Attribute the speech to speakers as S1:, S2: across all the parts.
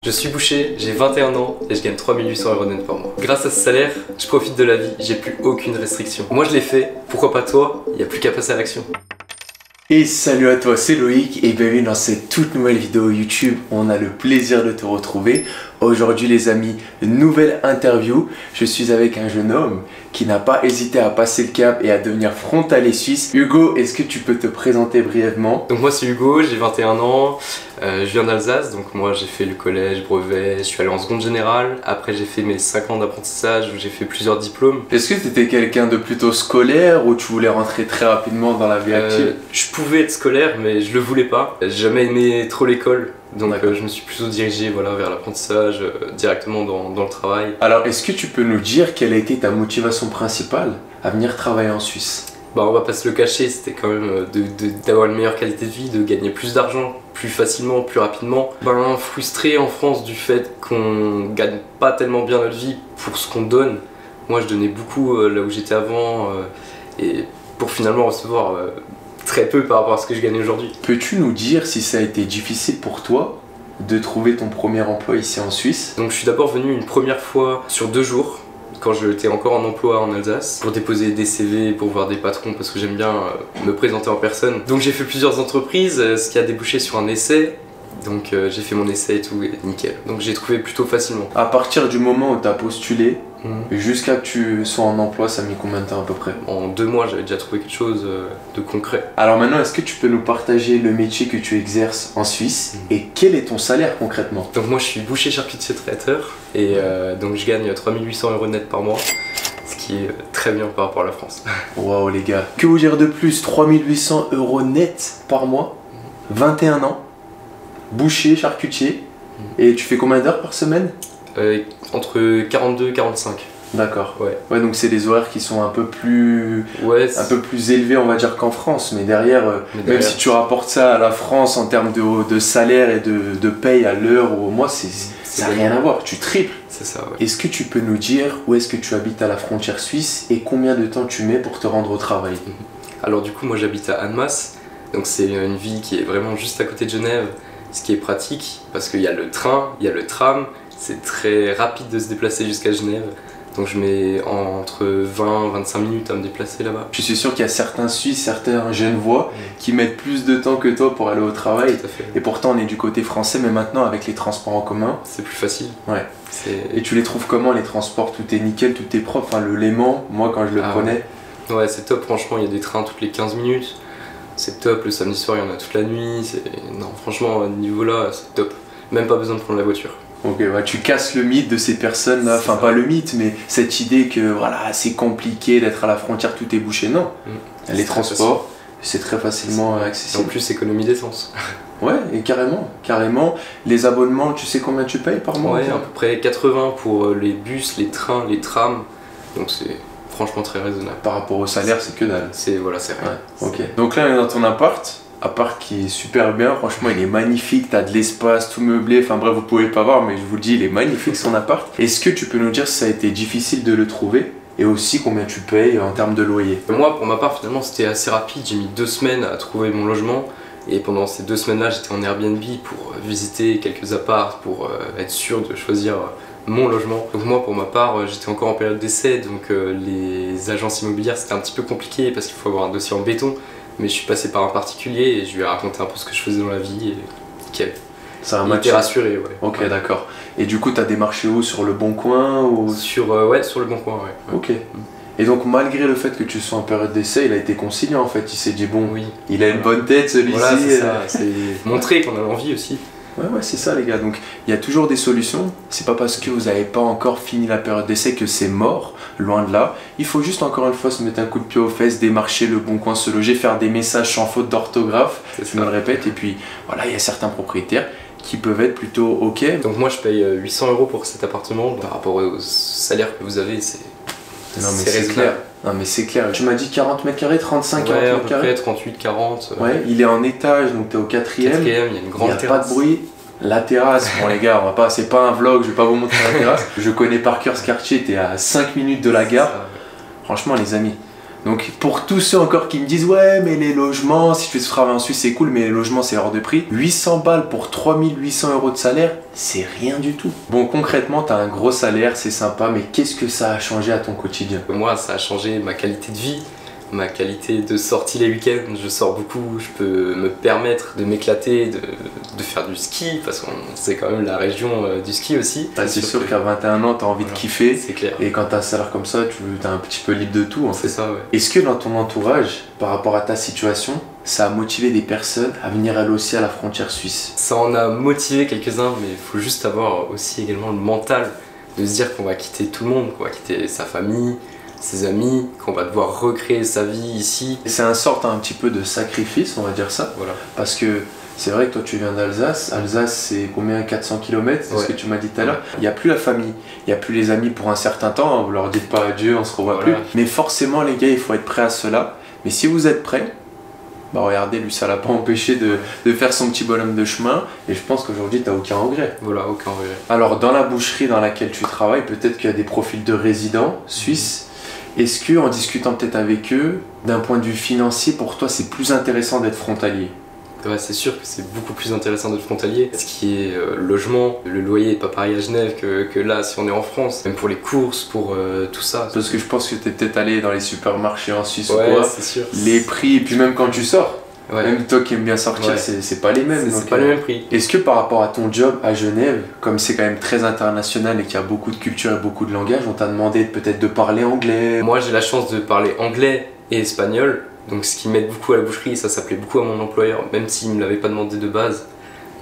S1: Je suis boucher, j'ai 21 ans et je gagne 3800 € net par mois. Grâce à ce salaire, je profite de la vie, j'ai plus aucune restriction. Moi je l'ai fait, pourquoi pas toi? Il n'y a plus qu'à passer à l'action.
S2: Et salut à toi, c'est Loïc et bienvenue dans cette toute nouvelle vidéo YouTube. On a le plaisir de te retrouver. Aujourd'hui les amis, nouvelle interview. Je suis avec un jeune homme qui n'a pas hésité à passer le cap et à devenir frontalier suisse. Hugo, est-ce que tu peux te présenter brièvement?
S1: Donc moi c'est Hugo, j'ai 21 ans, je viens d'Alsace. Donc moi j'ai fait le collège, brevet, je suis allé en seconde générale. Après j'ai fait mes 5 ans d'apprentissage où j'ai fait plusieurs diplômes.
S2: Est-ce que tu étais quelqu'un de plutôt scolaire ou tu voulais rentrer très rapidement dans la vie active?
S1: Je pouvais être scolaire mais je le voulais pas. J'ai jamais aimé trop l'école. Donc je me suis plutôt dirigé vers l'apprentissage, directement dans le travail.
S2: Alors est-ce que tu peux nous dire quelle a été ta motivation principale à venir travailler en Suisse?
S1: On va pas se le cacher, c'était quand même d'avoir une meilleure qualité de vie, de gagner plus d'argent, plus facilement, plus rapidement. Frustré en France du fait qu'on gagne pas tellement bien notre vie pour ce qu'on donne. Moi je donnais beaucoup là où j'étais avant et pour finalement recevoir très peu par rapport à ce que je gagne aujourd'hui.
S2: Peux-tu nous dire si ça a été difficile pour toi de trouver ton premier emploi ici en Suisse?
S1: Donc je suis d'abord venu une première fois sur 2 jours, quand j'étais encore en emploi en Alsace, pour déposer des CV, pour voir des patrons, parce que j'aime bien me présenter en personne. Donc j'ai fait plusieurs entreprises, ce qui a débouché sur un essai. Donc j'ai fait mon essai et tout, et nickel. Donc j'ai trouvé plutôt facilement.
S2: À partir du moment où tu as postulé, jusqu'à que tu sois en emploi, ça a mis combien de temps à peu près?
S1: En 2 mois, j'avais déjà trouvé quelque chose de concret.
S2: Alors maintenant, est-ce que tu peux nous partager le métier que tu exerces en Suisse et quel est ton salaire concrètement?
S1: Donc moi je suis boucher charcutier traiteur et donc je gagne 3800 € net par mois. Ce qui est très bien par rapport à la France.
S2: Waouh les gars, que vous dire de plus? 3800 € net par mois, 21 ans, boucher, charcutier, et tu fais combien d'heures par semaine?
S1: Entre 42 et 45.
S2: D'accord. Ouais, donc c'est des horaires qui sont un peu plus élevés on va dire qu'en France, mais derrière, même si tu rapportes ça à la France en termes de salaire et de paye à l'heure ou au mois, ça n'a rien à voir, tu triples.
S1: C'est ça, ouais.
S2: Est-ce que tu peux nous dire où est-ce que tu habites à la frontière suisse et combien de temps tu mets pour te rendre au travail?
S1: Alors du coup moi j'habite à Annemasse, donc c'est une ville qui est vraiment juste à côté de Genève, ce qui est pratique parce qu'il y a le train, il y a le tram, c'est très rapide de se déplacer jusqu'à Genève. Donc je mets entre 20 et 25 minutes à me déplacer là-bas.
S2: Je suis sûr qu'il y a certains Suisses, certains Genevois qui mettent plus de temps que toi pour aller au travail.
S1: Tout à fait.
S2: Et pourtant on est du côté français, mais maintenant avec les transports en commun,
S1: c'est plus facile.
S2: Ouais. Et tu les trouves comment les transports? Tout est nickel, tout est propre. Enfin, le Léman, moi quand je le prenais.
S1: Ouais, c'est top, franchement, il y a des trains toutes les 15 minutes. C'est top, le samedi soir il y en a toute la nuit. Non, franchement, à ce niveau-là, c'est top. Même pas besoin de prendre la voiture.
S2: Ok, ouais, tu casses le mythe de ces personnes-là, enfin pas le mythe, mais cette idée que voilà, c'est compliqué d'être à la frontière, tout est bouché. Non, les transports, c'est très facilement accessible.
S1: Et en plus, économie d'essence.
S2: Ouais, et carrément. Les abonnements, tu sais combien tu payes par mois?
S1: Ouais, à peu près 80 pour les bus, les trains, les trams. Donc c'est franchement très raisonnable.
S2: Par rapport au salaire, c'est que dalle.
S1: C'est rien.
S2: Ouais, ok. Donc là, on est dans ton appart qui est super bien, franchement il est magnifique, t'as de l'espace, tout meublé, enfin bref vous pouvez pas voir mais je vous le dis il est magnifique son appart. Est-ce que tu peux nous dire si ça a été difficile de le trouver et aussi combien tu payes en termes de loyer?
S1: Moi pour ma part finalement c'était assez rapide, j'ai mis 2 semaines à trouver mon logement et pendant ces 2 semaines là j'étais en Airbnb pour visiter quelques apparts pour être sûr de choisir mon logement. Donc moi pour ma part j'étais encore en période d'essai donc les agences immobilières c'était un petit peu compliqué parce qu'il faut avoir un dossier en béton. Mais je suis passé par un particulier et je lui ai raconté un peu ce que je faisais dans la vie et nickel.
S2: Ça a
S1: matché. Il était rassuré, ouais.
S2: Ok, d'accord. Et du coup, t'as démarché où? Sur Le Bon Coin ou...
S1: Sur Le Bon Coin, ouais.
S2: Ok. Et donc, malgré le fait que tu sois en période d'essai, il a été conciliant en fait. Il s'est dit, bon,
S1: oui.
S2: Il a une bonne tête celui-ci.
S1: Voilà, c'est ça. C'est montrer qu'on a l'envie aussi.
S2: Ouais, c'est ça les gars. Donc il y a toujours des solutions. C'est pas parce que vous n'avez pas encore fini la période d'essai que c'est mort, loin de là. Il faut juste encore une fois se mettre un coup de pied aux fesses, démarcher Le Bon Coin, se loger, faire des messages sans faute d'orthographe, je me le répète. Et puis voilà, il y a certains propriétaires qui peuvent être plutôt ok.
S1: Donc moi je paye 800 € pour cet appartement. Par rapport au salaire que vous avez, c'est
S2: clair. Non mais c'est clair. Tu m'as dit 40 mètres carrés, 35, 40 mètres carrés.
S1: Ouais, à peu près 38, 40.
S2: Ouais, il est en étage, donc t'es au 4e.
S1: Il y a une grande terrasse.
S2: Il n'y a pas de bruit. La terrasse, bon les gars, c'est pas un vlog, je vais pas vous montrer la terrasse. Je connais par cœur ce quartier, t'es à 5 minutes de la gare. Franchement les amis, Donc pour tous ceux encore qui me disent ouais mais les logements, si tu fais ce travail en Suisse c'est cool mais les logements c'est hors de prix, 800 balles pour 3800 € de salaire, c'est rien du tout. Bon concrètement tu as un gros salaire, c'est sympa, mais qu'est-ce que ça a changé à ton quotidien?
S1: Moi ça a changé ma qualité de vie, ma qualité de sortie les week-ends. Je sors beaucoup, je peux me permettre de m'éclater, de faire du ski, parce qu'on c'est quand même la région du ski aussi.
S2: C'est sûr qu'à 21 ans, tu as envie de kiffer.
S1: C'est clair.
S2: Et quand tu as un salaire comme ça, tu es un petit peu libre de tout en fait.
S1: C'est ça, ouais.
S2: Est-ce que dans ton entourage, par rapport à ta situation, ça a motivé des personnes à venir elles aussi à la frontière suisse?
S1: Ça en a motivé quelques-uns, mais il faut juste avoir aussi également le mental de se dire qu'on va quitter tout le monde, qu'on va quitter sa famille, ses amis, qu'on va devoir recréer sa vie ici.
S2: C'est un sorte un petit peu de sacrifice, on va dire ça.
S1: Voilà.
S2: Parce que c'est vrai que toi tu viens d'Alsace. Alsace c'est combien? 400 km, c'est ce que tu m'as dit tout à l'heure. Il n'y a plus la famille, il n'y a plus les amis pour un certain temps. Vous leur dites pas adieu, on se revoit plus. Mais forcément les gars, il faut être prêt à cela. Mais si vous êtes prêts, bah regardez, lui ça l'a pas empêché de faire son petit bonhomme de chemin. Et je pense qu'aujourd'hui tu n'as aucun regret.
S1: Voilà, aucun regret.
S2: Alors dans la boucherie dans laquelle tu travailles, peut-être qu'il y a des profils de résidents suisses. Est-ce que, en discutant peut-être avec eux, d'un point de vue financier, pour toi, c'est plus intéressant d'être frontalier?
S1: Ouais, c'est sûr que c'est beaucoup plus intéressant d'être frontalier. Ce qui est logement, le loyer n'est pas pareil à Genève que là si on est en France. Même pour les courses, pour tout ça.
S2: Parce que je pense que tu es peut-être allé dans les supermarchés en Suisse
S1: ouais,
S2: ou quoi.
S1: c'est sûr.
S2: Les prix, et puis même quand tu sors.
S1: Ouais.
S2: Même toi qui aimes bien sortir,
S1: ouais.
S2: c'est pas les mêmes.
S1: C'est pas les mêmes prix.
S2: Est-ce que par rapport à ton job à Genève, comme c'est quand même très international et qu'il y a beaucoup de culture et beaucoup de langage, on t'a demandé peut-être de parler anglais?
S1: Moi j'ai la chance de parler anglais et espagnol, donc ce qui m'aide beaucoup à la boucherie, ça s'appelait beaucoup à mon employeur, même s'il ne me l'avait pas demandé de base,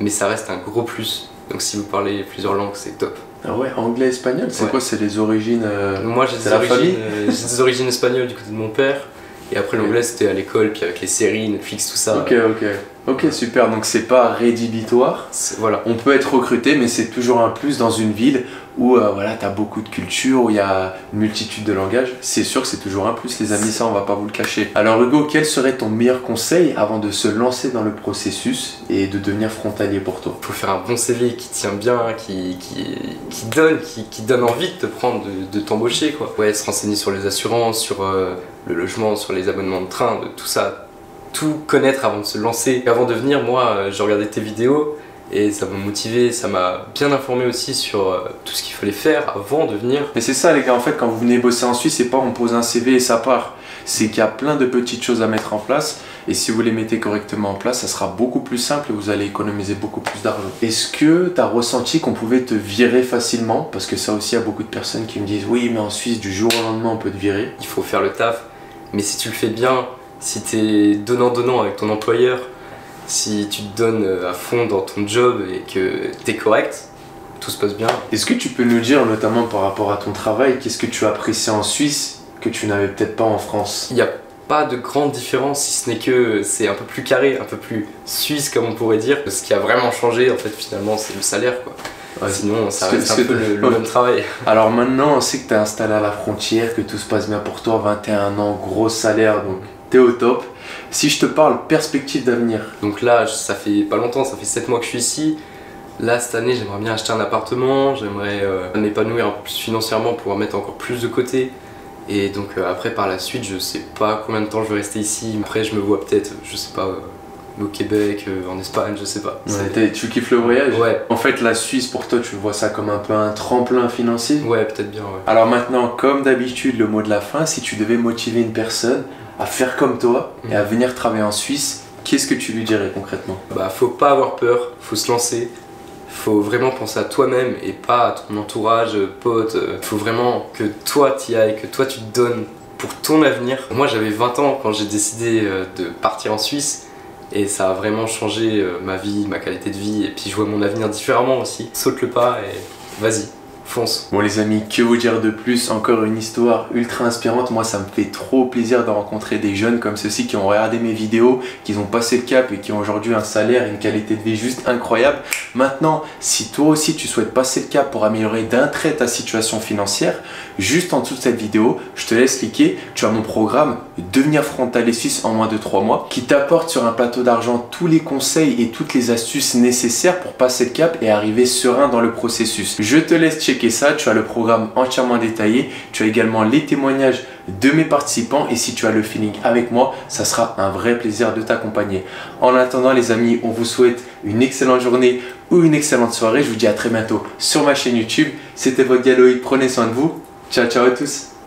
S1: mais ça reste un gros plus. Donc si vous parlez plusieurs langues, c'est top.
S2: Ah ouais, anglais, espagnol, c'est quoi? C'est les origines
S1: Moi j'ai des origines espagnoles du côté de mon père. Et après l'anglais c'était à l'école, puis avec les séries, Netflix, tout ça.
S2: Ok, super, donc c'est pas rédhibitoire.
S1: Voilà.
S2: On peut être recruté, mais c'est toujours un plus dans une ville où voilà, tu as beaucoup de culture, où il y a une multitude de langages. C'est sûr que c'est toujours un plus, les amis, ça on va pas vous le cacher. Alors Hugo, quel serait ton meilleur conseil avant de se lancer dans le processus et de devenir frontalier pour toi?
S1: Il faut faire un bon CV qui tient bien, qui donne envie de te prendre, de t'embaucher, quoi. Ouais, se renseigner sur les assurances, sur le logement, sur les abonnements de train, de tout ça. Tout connaître avant de se lancer. Avant de venir, moi, j'ai regardé tes vidéos et ça m'a motivé, ça m'a bien informé aussi sur tout ce qu'il fallait faire avant de venir.
S2: Mais c'est ça les gars, en fait, quand vous venez bosser en Suisse, c'est pas on pose un CV et ça part. C'est qu'il y a plein de petites choses à mettre en place et si vous les mettez correctement en place, ça sera beaucoup plus simple et vous allez économiser beaucoup plus d'argent. Est-ce que tu as ressenti qu'on pouvait te virer facilement? Parce que ça aussi, il y a beaucoup de personnes qui me disent oui, mais en Suisse, du jour au lendemain, on peut te virer.
S1: Il faut faire le taf, mais si tu le fais bien, si t'es donnant-donnant avec ton employeur, si tu te donnes à fond dans ton job et que t'es correct, tout se passe bien.
S2: Est-ce que tu peux nous dire, notamment par rapport à ton travail, qu'est-ce que tu as apprécié en Suisse que tu n'avais peut-être pas en France?
S1: Il n'y a pas de grande différence, si ce n'est que c'est un peu plus carré, un peu plus suisse comme on pourrait dire. Ce qui a vraiment changé, en fait, finalement, c'est le salaire, quoi. Ouais, sinon, ça reste un peu le même travail.
S2: Alors maintenant, on sait que tu es installé à la frontière, que tout se passe bien pour toi, 21 ans, gros salaire, donc t'es au top. Si je te parle perspective d'avenir.
S1: Donc là, ça fait pas longtemps, ça fait 7 mois que je suis ici. Là, cette année, j'aimerais bien acheter un appartement, j'aimerais m'épanouir un peu plus financièrement, pouvoir mettre encore plus de côté. Et donc après, par la suite, je sais pas combien de temps je vais rester ici. Après, je me vois peut-être, je sais pas, au Québec, en Espagne, je sais pas.
S2: Ouais, tu kiffes le voyage?
S1: Ouais.
S2: En fait, la Suisse, pour toi, tu vois ça comme un peu un tremplin financier?
S1: Ouais, peut-être bien, ouais.
S2: Alors maintenant, comme d'habitude, le mot de la fin, si tu devais motiver une personne à faire comme toi et à venir travailler en Suisse, qu'est-ce que tu lui dirais concrètement?
S1: Bah, faut pas avoir peur, faut se lancer. Faut vraiment penser à toi-même et pas à ton entourage, pote. Faut vraiment que toi t'y ailles, que toi tu te donnes pour ton avenir. Moi j'avais 20 ans quand j'ai décidé de partir en Suisse et ça a vraiment changé ma vie, ma qualité de vie et puis je vois mon avenir différemment aussi. Saute le pas et vas-y. Fonce.
S2: Bon les amis, que vous dire de plus? Encore une histoire ultra inspirante. Moi ça me fait trop plaisir de rencontrer des jeunes comme ceux-ci qui ont regardé mes vidéos, qui ont passé le cap et qui ont aujourd'hui un salaire et une qualité de vie juste incroyable. Maintenant, si toi aussi tu souhaites passer le cap pour améliorer d'un trait ta situation financière, juste en dessous de cette vidéo, je te laisse cliquer. Tu as mon programme Devenir frontalier suisse en moins de 3 mois qui t'apporte sur un plateau d'argent tous les conseils et toutes les astuces nécessaires pour passer le cap et arriver serein dans le processus. Je te laisse checker ça, tu as le programme entièrement détaillé, tu as également les témoignages de mes participants et si tu as le feeling avec moi, ça sera un vrai plaisir de t'accompagner. En attendant les amis, on vous souhaite une excellente journée ou une excellente soirée. Je vous dis à très bientôt sur ma chaîne YouTube. C'était votre Dialoïde, prenez soin de vous. Ciao ciao à tous.